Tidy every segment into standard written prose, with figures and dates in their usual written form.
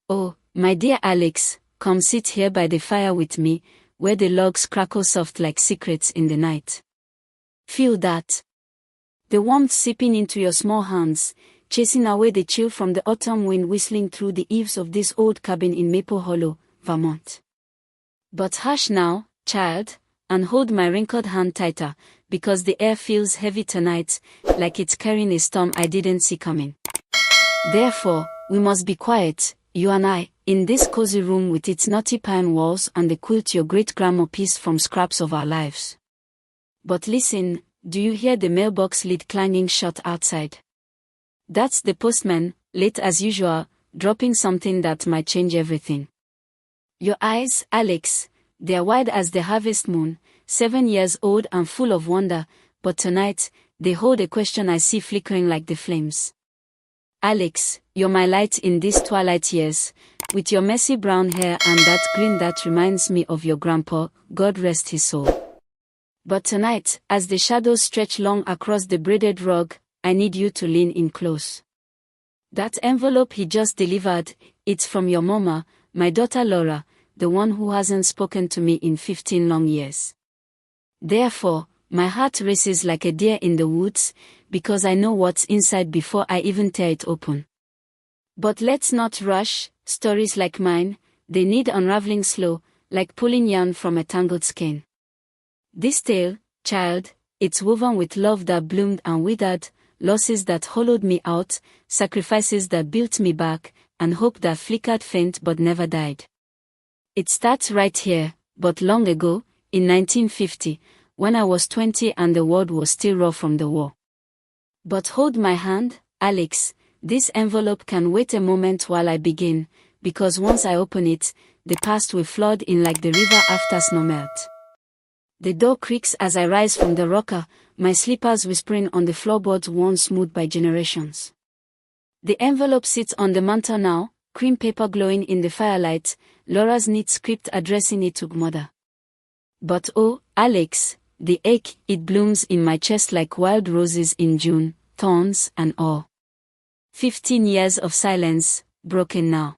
Oh, my dear Alex, come sit here by the fire with me, where the logs crackle soft like secrets in the night. Feel that. The warmth seeping into your small hands, chasing away the chill from the autumn wind whistling through the eaves of this old cabin in Maple Hollow, Vermont. But hush now, child, and hold my wrinkled hand tighter, because the air feels heavy tonight, like it's carrying a storm I didn't see coming. Therefore, we must be quiet, you and I, in this cozy room with its nutty pine walls and the quilt your great-grandma pieced from scraps of our lives. But listen, do you hear the mailbox lid clanging shut outside? That's the postman, late as usual, dropping something that might change everything. Your eyes, Alex, they're wide as the harvest moon, 7 years old and full of wonder, but tonight, they hold a question I see flickering like the flames. Alex, you're my light in these twilight years, with your messy brown hair and that grin that reminds me of your grandpa, God rest his soul. But tonight, as the shadows stretch long across the braided rug, I need you to lean in close. That envelope he just delivered, it's from your mama, my daughter Laura, the one who hasn't spoken to me in 15 long years. Therefore, my heart races like a deer in the woods, because I know what's inside before I even tear it open. But let's not rush, stories like mine, they need unraveling slow, like pulling yarn from a tangled skein. This tale, child, it's woven with love that bloomed and withered, losses that hollowed me out, sacrifices that built me back, and hope that flickered faint but never died. It starts right here, but long ago, in 1950, when I was 20 and the world was still raw from the war. But hold my hand, Alex, this envelope can wait a moment while I begin, because once I open it, the past will flood in like the river after snow melt. The door creaks as I rise from the rocker, my slippers whispering on the floorboards worn smooth by generations. The envelope sits on the mantel now, cream paper glowing in the firelight, Laura's neat script addressing it to mother. But oh, Alex, the ache, it blooms in my chest like wild roses in June, thorns and all. 15 years of silence, broken now.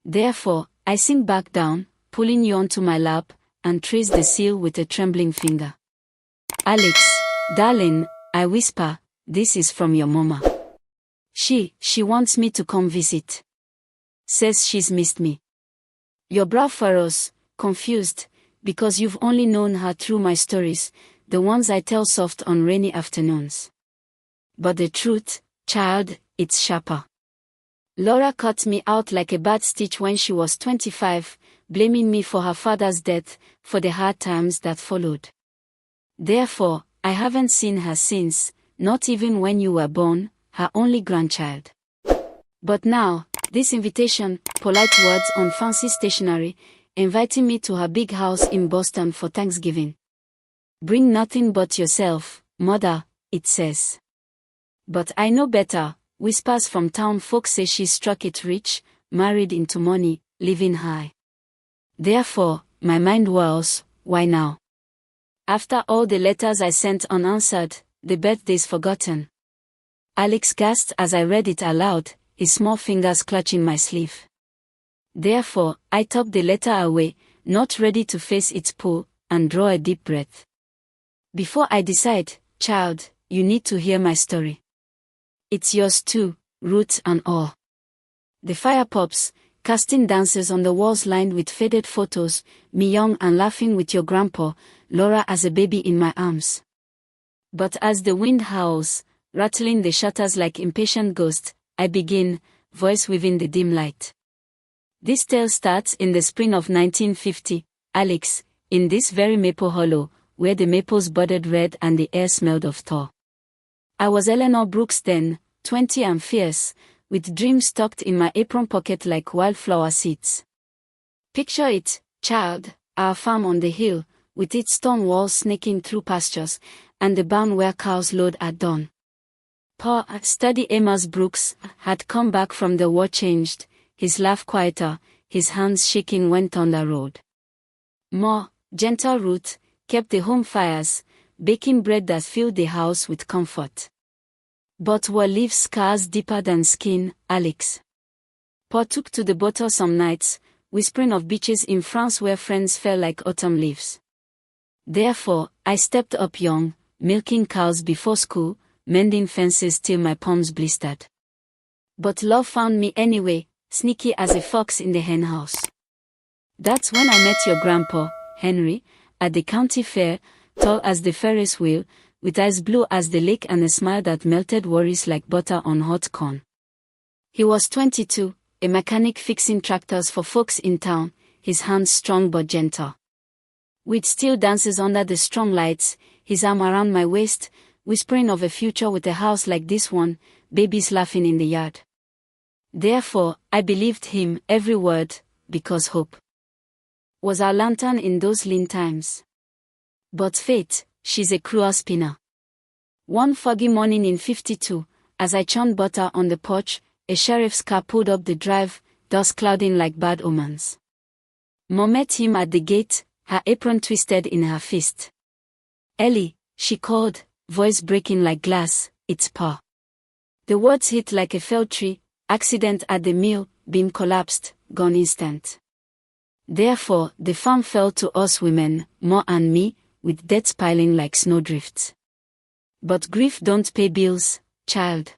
Therefore, I sink back down, pulling you onto my lap, and trace the seal with a trembling finger. Alex, darling, I whisper, this is from your mama. She wants me to come visit. Says she's missed me. Your brow furrows, confused, because you've only known her through my stories, the ones I tell soft on rainy afternoons. But the truth, child, it's sharper. Laura cut me out like a bad stitch when she was 25, blaming me for her father's death, for the hard times that followed. Therefore, I haven't seen her since, not even when you were born, her only grandchild. But now, this invitation, polite words on fancy stationery, inviting me to her big house in Boston for Thanksgiving. Bring nothing but yourself, mother, it says. But I know better, whispers from town folks say she struck it rich, married into money, living high. Therefore, my mind whirls, why now? After all the letters I sent unanswered, the birthdays forgotten. Alex gasped as I read it aloud, his small fingers clutching my sleeve. Therefore, I tucked the letter away, not ready to face its pull, and draw a deep breath. Before I decide, child, you need to hear my story. It's yours too, roots and all. The fire pops, casting dances on the walls lined with faded photos, me young and laughing with your grandpa, Laura as a baby in my arms. But as the wind howls, rattling the shutters like impatient ghosts, I begin, voice within the dim light. This tale starts in the spring of 1950, Alex, in this very Maple Hollow, where the maples budded red and the air smelled of thaw. I was Eleanor Brooks then, 20 and fierce, with dreams tucked in my apron pocket like wildflower seeds. Picture it, child, our farm on the hill, with its stone walls snaking through pastures, and the barn where cows lowed at dawn. Poor, steady Amos Brooks had come back from the war changed, his laugh quieter, his hands shaking when thunder rolled. More, gentle Ruth, kept the home fires, baking bread that filled the house with comfort. But were leaves scars deeper than skin, Alex? Paul took to the bottle some nights, whispering of beaches in France where friends fell like autumn leaves. Therefore, I stepped up young, milking cows before school, mending fences till my palms blistered. But love found me anyway, sneaky as a fox in the henhouse. That's when I met your grandpa, Henry, at the county fair, tall as the Ferris wheel, with eyes blue as the lake and a smile that melted worries like butter on hot corn. He was 22, a mechanic fixing tractors for folks in town, his hands strong but gentle. We'd still dances under the strong lights, his arm around my waist, whispering of a future with a house like this one, babies laughing in the yard. Therefore, I believed him, every word, because hope was our lantern in those lean times. But fate, she's a cruel spinner. One foggy morning in 52, as I churned butter on the porch, a sheriff's car pulled up the drive, dust clouding like bad omens. Mom met him at the gate, her apron twisted in her fist. "Ellie," she called, voice breaking like glass, "it's Pa." The words hit like a felled tree, accident at the mill, beam collapsed, gone instant. Therefore, the farm fell to us women, Ma and me, with debts piling like snowdrifts. But grief don't pay bills, child.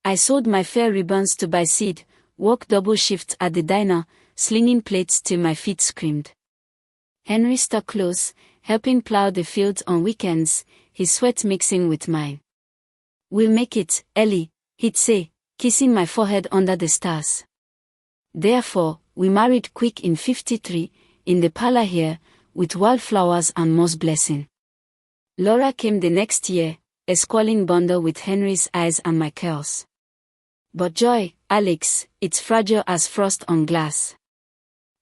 I sold my fair ribbons to buy seed, worked double shifts at the diner, slinging plates till my feet screamed. Henry stuck close, helping plow the fields on weekends, his sweat mixing with mine. "We'll make it, Ellie," he'd say, kissing my forehead under the stars. Therefore, we married quick in 53, in the parlor here, with wildflowers and Mo's blessing. Laura came the next year, a squalling bundle with Henry's eyes and my curls. But joy, Alex, it's fragile as frost on glass.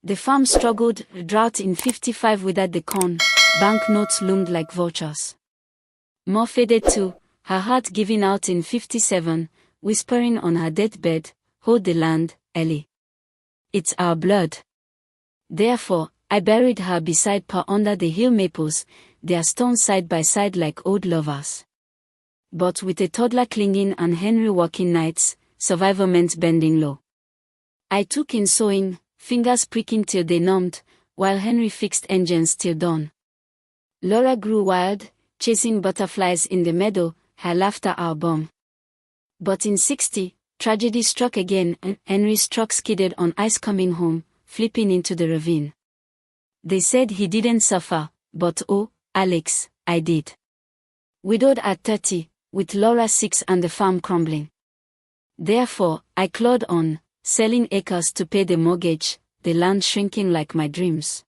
The farm struggled, drought in 55 withered the corn, banknotes loomed like vultures. Mo faded too, her heart giving out in 57, whispering on her deathbed, "Hold the land, Ellie. It's our blood." Therefore, I buried her beside Pa under the hill maples, their stones side by side like old lovers. But with a toddler clinging and Henry working nights, survival meant bending low. I took in sewing, fingers pricking till they numbed, while Henry fixed engines till dawn. Laura grew wild, chasing butterflies in the meadow, her laughter our bomb. But in 60, tragedy struck again and Henry's truck skidded on ice coming home, flipping into the ravine. They said he didn't suffer, but oh, Alex, I did. Widowed at 30, with Laura 6 and the farm crumbling. Therefore, I clawed on, selling acres to pay the mortgage, the land shrinking like my dreams.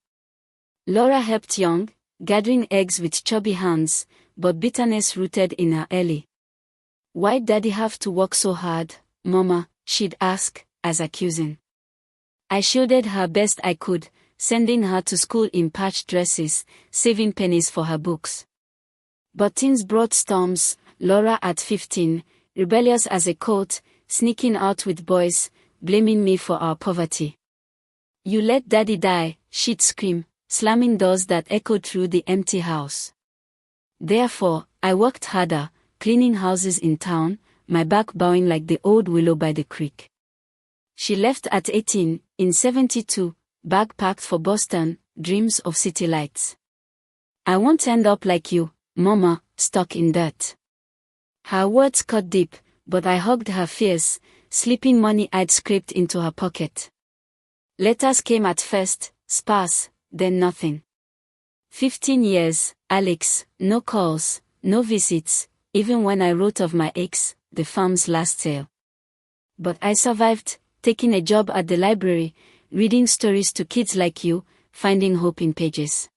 Laura helped young, gathering eggs with chubby hands, but bitterness rooted in her early. "Why'd Daddy have to work so hard, Mama?" she'd ask, as accusing. I shielded her best I could, sending her to school in patched dresses, saving pennies for her books. But things brought storms, Laura at 15, rebellious as a colt, sneaking out with boys, blaming me for our poverty. "You let Daddy die," she'd scream, slamming doors that echoed through the empty house. Therefore, I worked harder, cleaning houses in town, my back bowing like the old willow by the creek. She left at 18, in 72, bag packed for Boston, dreams of city lights. "I won't end up like you, Mama, stuck in dirt." Her words cut deep, but I hugged her fierce, slipping money I'd scraped into her pocket. Letters came at first, sparse, then nothing. 15 years, Alex, no calls, no visits, even when I wrote of my ex, the farm's last sale. But I survived, taking a job at the library, reading stories to kids like you, finding hope in pages.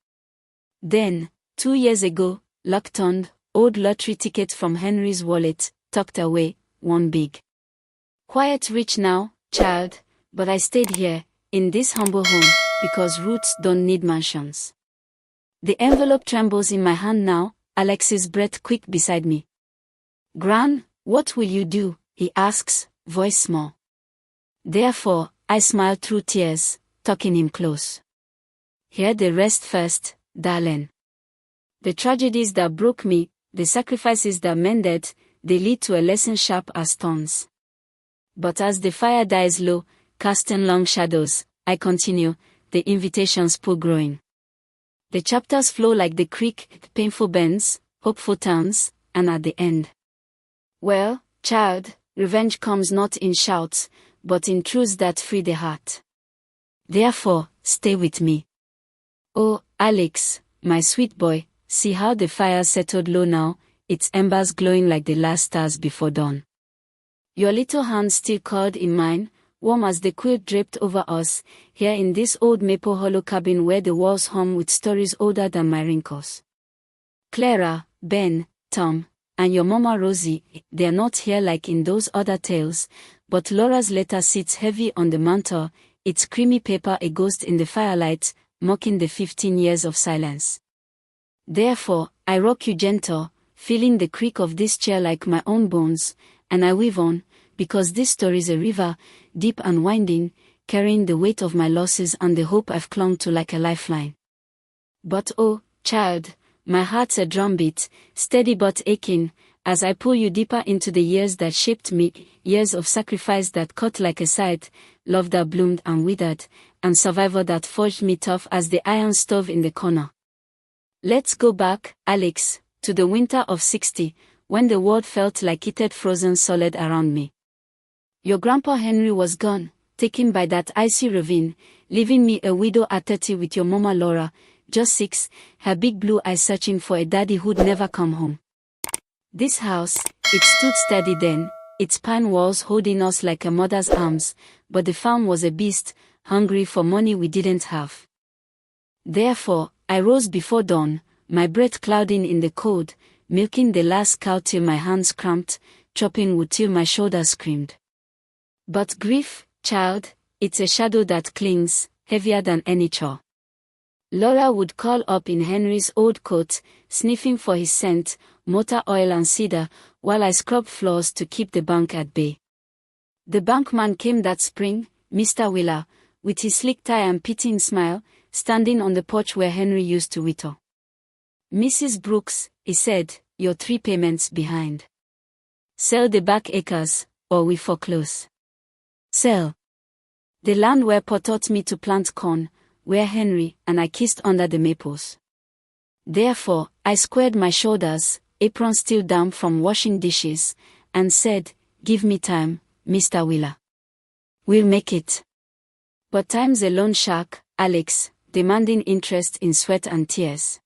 Then, 2 years ago, luck turned, old lottery ticket from Henry's wallet, tucked away, one big. Quiet rich now, child, but I stayed here, in this humble home, because roots don't need mansions. The envelope trembles in my hand now, Alex's breath quick beside me. "Gran, what will you do?" he asks, voice small. Therefore, I smile through tears, tucking him close. "Hear the rest first, darling. The tragedies that broke me, the sacrifices that mended, they lead to a lesson sharp as thorns. But as the fire dies low, casting long shadows, I continue, the invitations pour growing. The chapters flow like the creek, painful bends, hopeful turns, and at the end. Well, child, revenge comes not in shouts, but in truths that free the heart. Therefore, stay with me. Oh, Alex, my sweet boy, see how the fire settled low now, its embers glowing like the last stars before dawn. Your little hand still curled in mine, warm as the quilt draped over us, here in this old maple hollow cabin where the walls hum with stories older than my wrinkles. Clara, Ben, Tom, and your mama Rosie, they're not here like in those other tales, but Laura's letter sits heavy on the mantel, its creamy paper a ghost in the firelight, mocking the 15 years of silence. Therefore, I rock you gentle, feeling the creak of this chair like my own bones, and I weave on, because this story's a river, deep and winding, carrying the weight of my losses and the hope I've clung to like a lifeline. But oh, child, my heart's a drumbeat, steady but aching, as I pull you deeper into the years that shaped me, years of sacrifice that cut like a scythe, love that bloomed and withered, and survival that forged me tough as the iron stove in the corner. Let's go back, Alex, to the winter of 60, when the world felt like it had frozen solid around me. Your grandpa Henry was gone, taken by that icy ravine, leaving me a widow at 30 with your mama Laura, just 6, her big blue eyes searching for a daddy who'd never come home. This house, it stood steady then, its pine walls holding us like a mother's arms, but the farm was a beast, hungry for money we didn't have. Therefore, I rose before dawn, my breath clouding in the cold, milking the last cow till my hands cramped, chopping wood till my shoulders screamed. But grief, child, it's a shadow that clings, heavier than any chore. Laura would curl up in Henry's old coat, sniffing for his scent, motor oil and cedar, while I scrubbed floors to keep the bank at bay. The bankman came that spring, Mr. Wheeler, with his slick tie and pitying smile, standing on the porch where Henry used to whittle. Mrs. Brooks, he said, you're 3 payments behind. Sell the back acres, or we foreclose. Sell. The land where Pa taught me to plant corn, where Henry and I kissed under the maples. Therefore, I squared my shoulders, apron still damp from washing dishes, and said, give me time, Mr. Wheeler. We'll make it. But time's a loan shark, Alex, demanding interest in sweat and tears.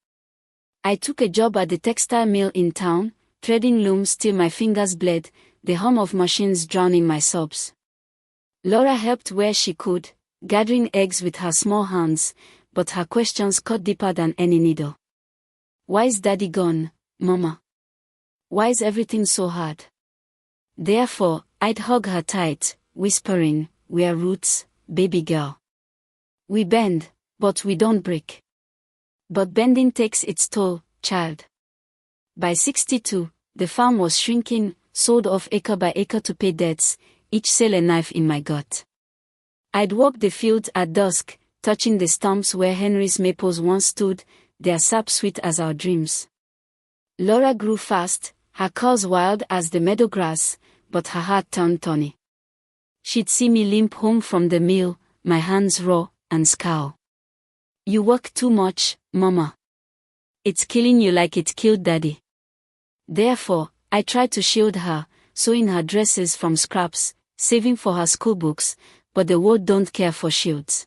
I took a job at the textile mill in town, threading looms till my fingers bled, the hum of machines drowning my sobs. Laura helped where she could, gathering eggs with her small hands, but her questions cut deeper than any needle. Why's Daddy gone, Mama? Why's everything so hard? Therefore, I'd hug her tight, whispering, we're roots, baby girl. We bend, but we don't break. But bending takes its toll, child. By 62, the farm was shrinking, sold off acre by acre to pay debts, each sale a knife in my gut. I'd walk the fields at dusk, touching the stumps where Henry's maples once stood, their sap sweet as our dreams. Laura grew fast, her curls wild as the meadow grass, but her heart turned tawny. She'd see me limp home from the mill, my hands raw, and scowl. You work too much, Mama. It's killing you like it killed Daddy. Therefore, I tried to shield her, sewing her dresses from scraps, saving for her schoolbooks, but the world don't care for shields.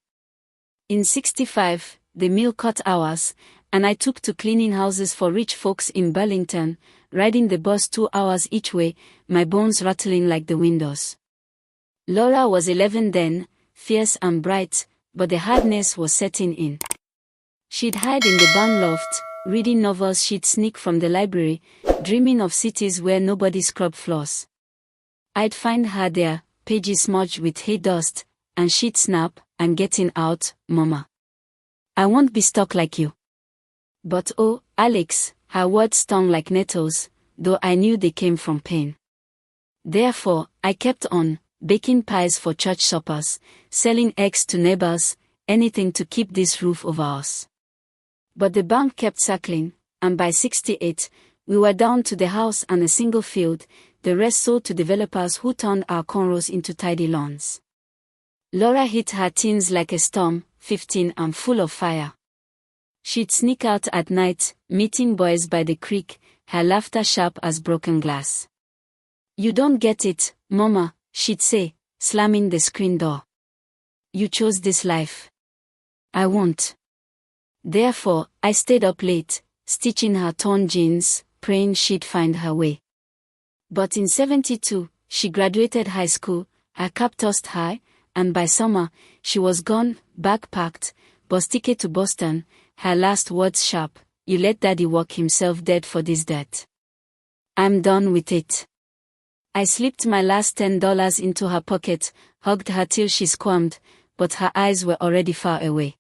In 65, the mill cut hours, and I took to cleaning houses for rich folks in Burlington, riding the bus 2 hours each way, my bones rattling like the windows. Laura was 11 then, fierce and bright, but the hardness was setting in. She'd hide in the barn loft, reading novels she'd sneak from the library, dreaming of cities where nobody scrubbed floors. I'd find her there, pages smudged with hay dust, and she'd snap, I'm getting out, Mama. I won't be stuck like you. But oh, Alex, her words stung like nettles, though I knew they came from pain. Therefore, I kept on, baking pies for church suppers, selling eggs to neighbors, anything to keep this roof over us. But the bank kept circling, and by 68, we were down to the house and a single field, the rest sold to developers who turned our cornrows into tidy lawns. Laura hit her teens like a storm, 15 and full of fire. She'd sneak out at night, meeting boys by the creek, her laughter sharp as broken glass. "You don't get it, Mama," she'd say, slamming the screen door. "You chose this life. I won't." Therefore, I stayed up late, stitching her torn jeans, praying she'd find her way. But in 72, she graduated high school, her cap tossed high, and by summer, she was gone, bag packed, bus ticket to Boston, her last words sharp: "You let Daddy walk himself dead for this dirt. I'm done with it." I slipped my last $10 into her pocket, hugged her till she squirmed, but her eyes were already far away.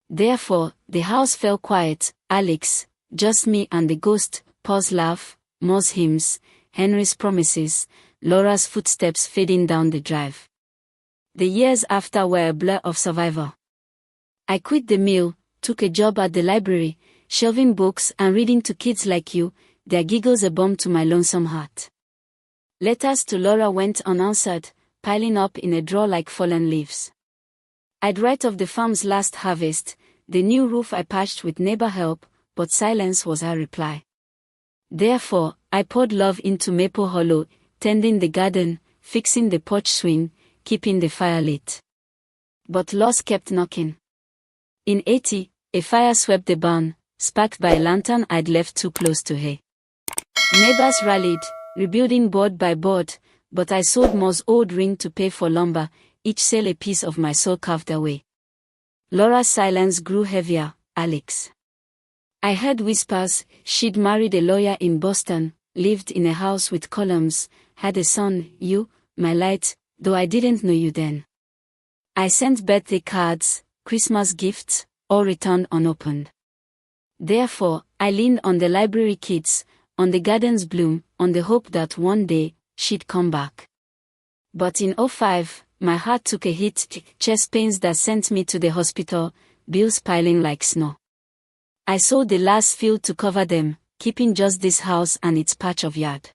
Therefore, the house fell quiet, Alex, just me and the ghost, Paul's laugh, Mo's hymns, Henry's promises, Laura's footsteps fading down the drive. The years after were a blur of survival. I quit the mill, took a job at the library, shelving books and reading to kids like you, their giggles a balm to my lonesome heart. Letters to Laura went unanswered, piling up in a drawer like fallen leaves. I'd write of the farm's last harvest, the new roof I patched with neighbor help, but silence was her reply. Therefore, I poured love into Maple Hollow, tending the garden, fixing the porch swing, keeping the fire lit. But loss kept knocking. In 80, a fire swept the barn, sparked by a lantern I'd left too close to hay. Neighbors rallied, rebuilding board by board, but I sold Mo's old ring to pay for lumber, each sale a piece of my soul carved away. Laura's silence grew heavier, Alex. I heard whispers: she'd married a lawyer in Boston, lived in a house with columns, had a son, you, my light, though I didn't know you then. I sent birthday cards, Christmas gifts, all returned unopened. Therefore, I leaned on the library kids, on the garden's bloom, on the hope that one day, she'd come back. But in 05, my heart took a hit, chest pains that sent me to the hospital, bills piling like snow. I sold the last field to cover them, keeping just this house and its patch of yard.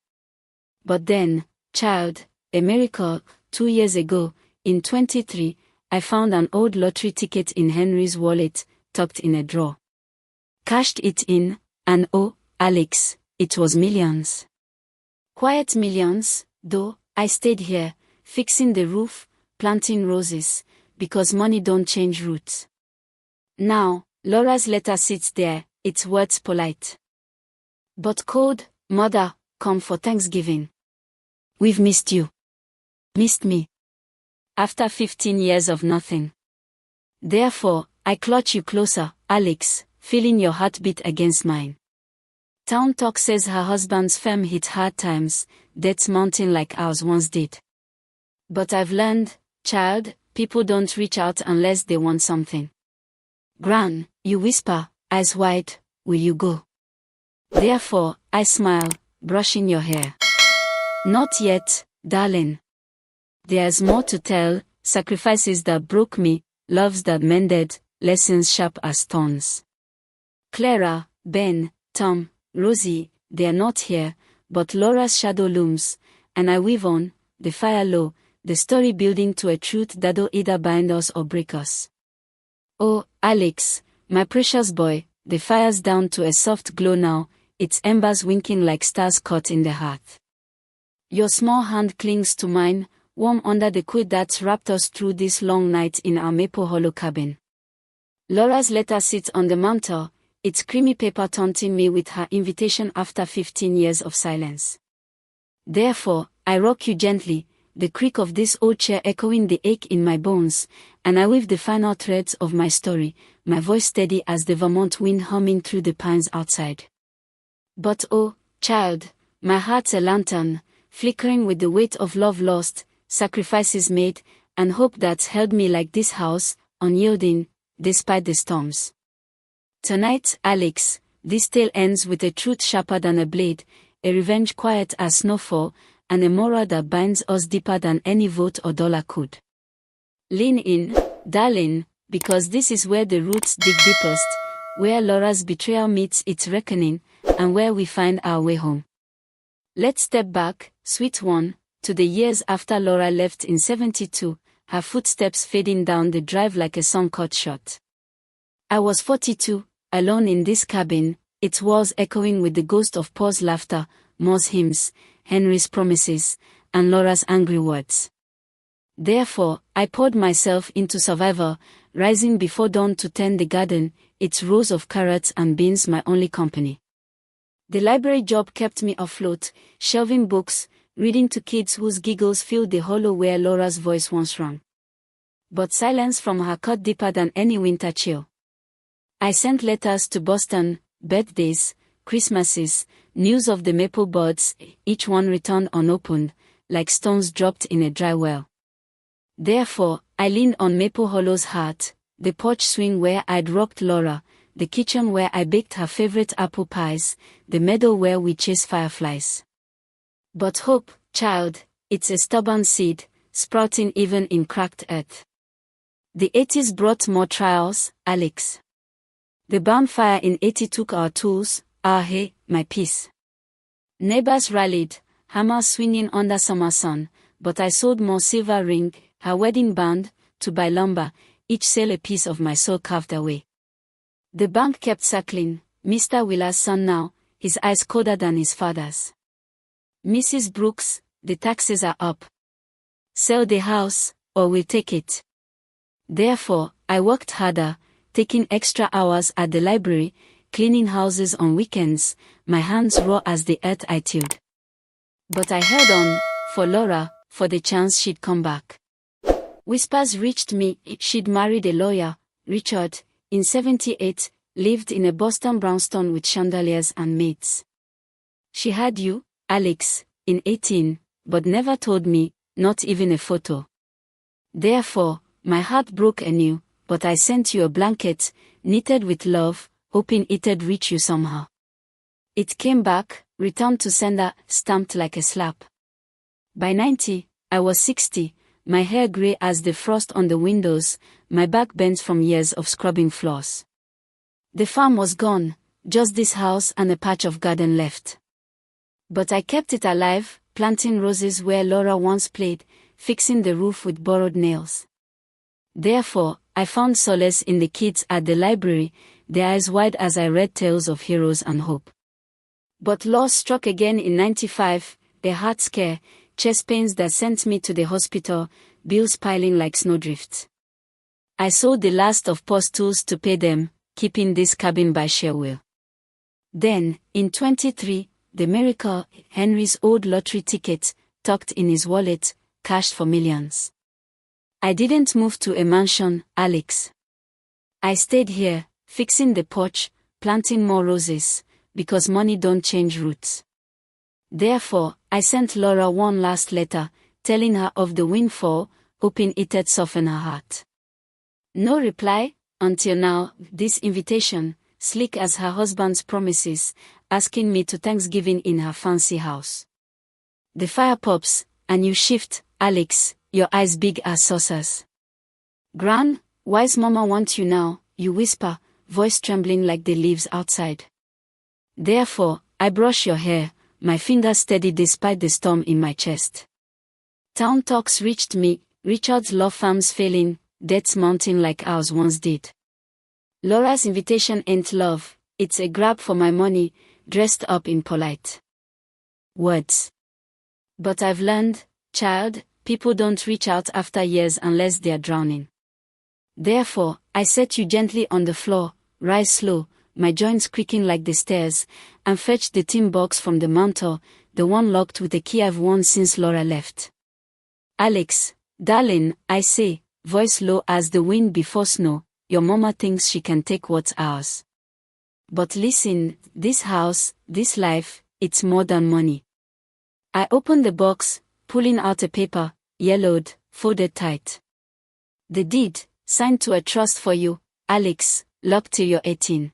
But then, child, a miracle, 2 years ago, in 23, I found an old lottery ticket in Henry's wallet, tucked in a drawer. Cashed it in, and oh, Alex, it was millions. Quiet millions, though. I stayed here, fixing the roof, planting roses, because money don't change roots. Now, Laura's letter sits there, its words polite. But cold: "Mother, come for Thanksgiving. We've missed you. Missed me. After 15 years of nothing. Therefore, I clutch you closer, Alex, feeling your heartbeat against mine." Town talk says her husband's firm hit hard times, debts mounting like ours once did. But I've learned, child, people don't reach out unless they want something. "Gran," you whisper, eyes wide, "will you go?" Therefore, I smile, brushing your hair. "Not yet, darling. There's more to tell, sacrifices that broke me, loves that mended, lessons sharp as thorns. Clara, Ben, Tom, Rosie, they're not here, but Laura's shadow looms, and I weave on, the fire low, the story building to a truth that'll either bind us or break us. Oh, Alex, my precious boy, the fire's down to a soft glow now, its embers winking like stars caught in the hearth. Your small hand clings to mine, warm under the quilt that's wrapped us through this long night in our Maple Hollow cabin. Laura's letter sits on the mantel, its creamy paper taunting me with her invitation after 15 years of silence. Therefore, I rock you gently, the creak of this old chair echoing the ache in my bones, and I weave the final threads of my story, my voice steady as the Vermont wind humming through the pines outside. But oh, child, my heart's a lantern, flickering with the weight of love lost, sacrifices made, and hope that's held me like this house, unyielding, despite the storms. Tonight, Alex, this tale ends with a truth sharper than a blade, a revenge quiet as snowfall, and a moral that binds us deeper than any vote or dollar could. Lean in, darling, because this is where the roots dig deepest, where Laura's betrayal meets its reckoning, and where we find our way home. Let's step back, sweet one, to the years after Laura left in 72, her footsteps fading down the drive like a song cut short. I was 42, alone in this cabin, its walls echoing with the ghost of Paul's laughter, Moore's hymns, Henry's promises, and Laura's angry words. Therefore, I poured myself into survival, rising before dawn to tend the garden, its rows of carrots and beans my only company. The library job kept me afloat, shelving books, reading to kids whose giggles filled the hollow where Laura's voice once rang. But silence from her cut deeper than any winter chill. I sent letters to Boston, birthdays, Christmases, news of the maple buds, each one returned unopened, like stones dropped in a dry well. Therefore, I leaned on Maple Hollow's heart, the porch swing where I'd rocked Laura, the kitchen where I baked her favorite apple pies, the meadow where we chased fireflies. But hope, child, it's a stubborn seed, sprouting even in cracked earth. The 80s brought more trials, Alex. The bonfire in 80 took our tools, our hay, my peace. Neighbors rallied, hammers swinging under summer sun, but I sold more silver ring, her wedding band, to buy lumber, each sale a piece of my soul carved away. The bank kept circling, Mr. Wheeler's son now, his eyes colder than his father's. Mrs. Brooks, the taxes are up. Sell the house, or we'll take it. Therefore, I worked harder, taking extra hours at the library, cleaning houses on weekends, my hands raw as the earth I tilled. But I held on, for Laura, for the chance she'd come back. Whispers reached me, she'd married a lawyer, Richard, in 78, lived in a Boston brownstone with chandeliers and maids. She had you, Alex, in 18, but never told me, not even a photo. Therefore, my heart broke anew, but I sent you a blanket, knitted with love, hoping it'd reach you somehow. It came back, returned to sender, stamped like a slap. By 90, I was 60, my hair grey as the frost on the windows, my back bent from years of scrubbing floors. The farm was gone, just this house and a patch of garden left. But I kept it alive, planting roses where Laura once played, fixing the roof with borrowed nails. Therefore, I found solace in the kids at the library, their eyes wide as I read tales of heroes and hope. But loss struck again in 95, a heart scare, chest pains that sent me to the hospital, bills piling like snowdrifts. I sold the last of Paul's tools to pay them, keeping this cabin by sheer will. Then, in 23, the miracle, Henry's old lottery ticket, tucked in his wallet, cashed for millions. I didn't move to a mansion, Alex. I stayed here, fixing the porch, planting more roses, because money don't change roots. Therefore, I sent Laura one last letter, telling her of the windfall, hoping it'd soften her heart. No reply, until now, this invitation, sleek as her husband's promises, asking me to Thanksgiving in her fancy house. The fire pops, and you shift, Alex, your eyes big as saucers. Gran, why's Mama want you now, you whisper, voice trembling like the leaves outside. Therefore, I brush your hair, my fingers steady despite the storm in my chest. Town talks reached me, Richard's law firm's failing, debts mounting like ours once did. Laura's invitation ain't love, it's a grab for my money, dressed up in polite words. But I've learned, child, people don't reach out after years unless they're drowning. Therefore, I set you gently on the floor, rise slow, my joints creaking like the stairs, and fetch the tin box from the mantel, the one locked with a key I've worn since Laura left. Alex, darling, I say, voice low as the wind before snow, your mama thinks she can take what's ours. But listen, this house, this life, it's more than money. I opened the box, pulling out a paper, yellowed, folded tight. The deed, signed to a trust for you, Alex, locked till you're 18.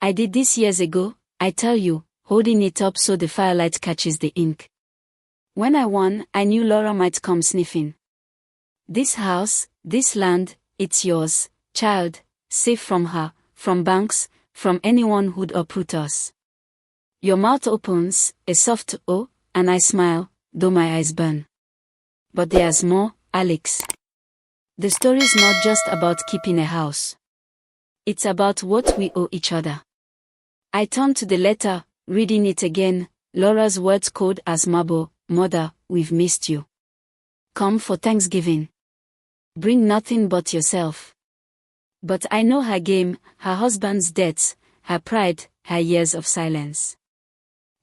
I did this years ago, I tell you, holding it up so the firelight catches the ink. When I won, I knew Laura might come sniffing. This house, this land, it's yours, child, safe from her, from banks, from anyone who'd uproot us. Your mouth opens, a soft "oh," and I smile, though my eyes burn. But there's more, Alex. The story's not just about keeping a house. It's about what we owe each other. I turned to the letter, reading it again. Laura's words code as Mabo, Mother, we've missed you. Come for Thanksgiving. Bring nothing but yourself. But I know her game, her husband's debts, her pride, her years of silence.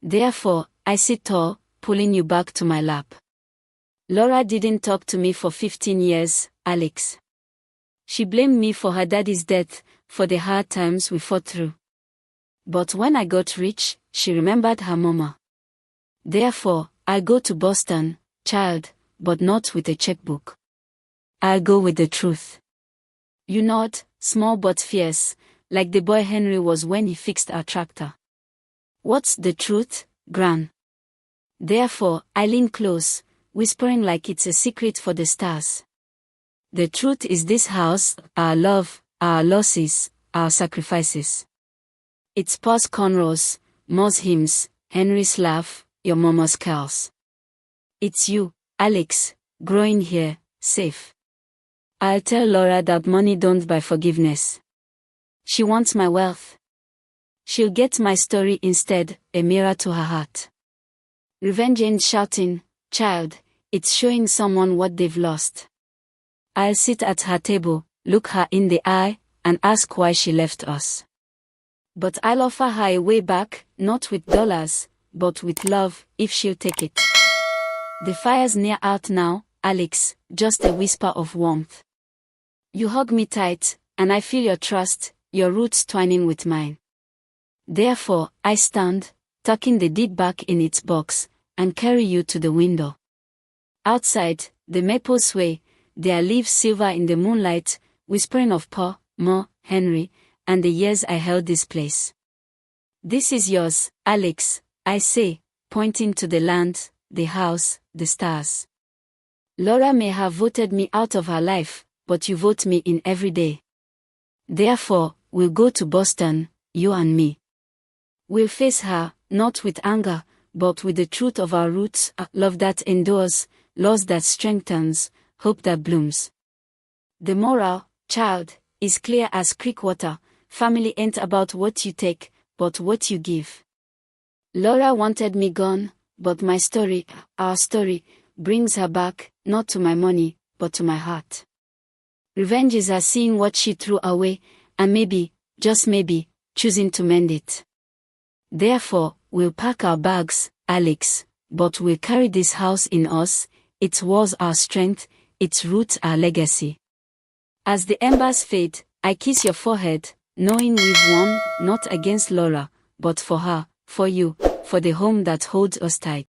Therefore, I sit tall, pulling you back to my lap. Laura didn't talk to me for 15 years, Alex. She blamed me for her daddy's death, for the hard times we fought through. But when I got rich, she remembered her mama. Therefore, I'll go to Boston, child, but not with a checkbook. I'll go with the truth. You nod, small but fierce, like the boy Henry was when he fixed our tractor. What's the truth, Gran? Therefore, I lean close, whispering like it's a secret for the stars. The truth is this house, our love, our losses, our sacrifices. It's Pa's cornrows, Mo's hymns, Henry's laugh, your mama's curls. It's you, Alex, growing here, safe. I'll tell Laura that money don't buy forgiveness. She wants my wealth. She'll get my story instead, a mirror to her heart. Revenge ain't shouting, child, it's showing someone what they've lost. I'll sit at her table, look her in the eye, and ask why she left us. But I'll offer her a way back, not with dollars, but with love, if she'll take it. The fire's near out now, Alex, just a whisper of warmth. You hug me tight, and I feel your trust, your roots twining with mine. Therefore, I stand, tucking the deed back in its box, and carry you to the window. Outside, the maples sway, their leaves silver in the moonlight, whispering of Pa, Ma, Henry, and the years I held this place. This is yours, Alex, I say, pointing to the land, the house, the stars. Laura may have voted me out of her life, but you vote me in every day. Therefore, we'll go to Boston, you and me. We'll face her, not with anger, but with the truth of our roots, love that endures, loss that strengthens, hope that blooms. The moral, child, is clear as creek water. Family ain't about what you take, but what you give. Laura wanted me gone, but my story, our story, brings her back, not to my money, but to my heart. Revenge is her seeing what she threw away, and maybe, just maybe, choosing to mend it. Therefore, we'll pack our bags, Alex, but we'll carry this house in us, its walls our strength, its roots our legacy. As the embers fade, I kiss your forehead, knowing we've won, not against Laura, but for her, for you, for the home that holds us tight.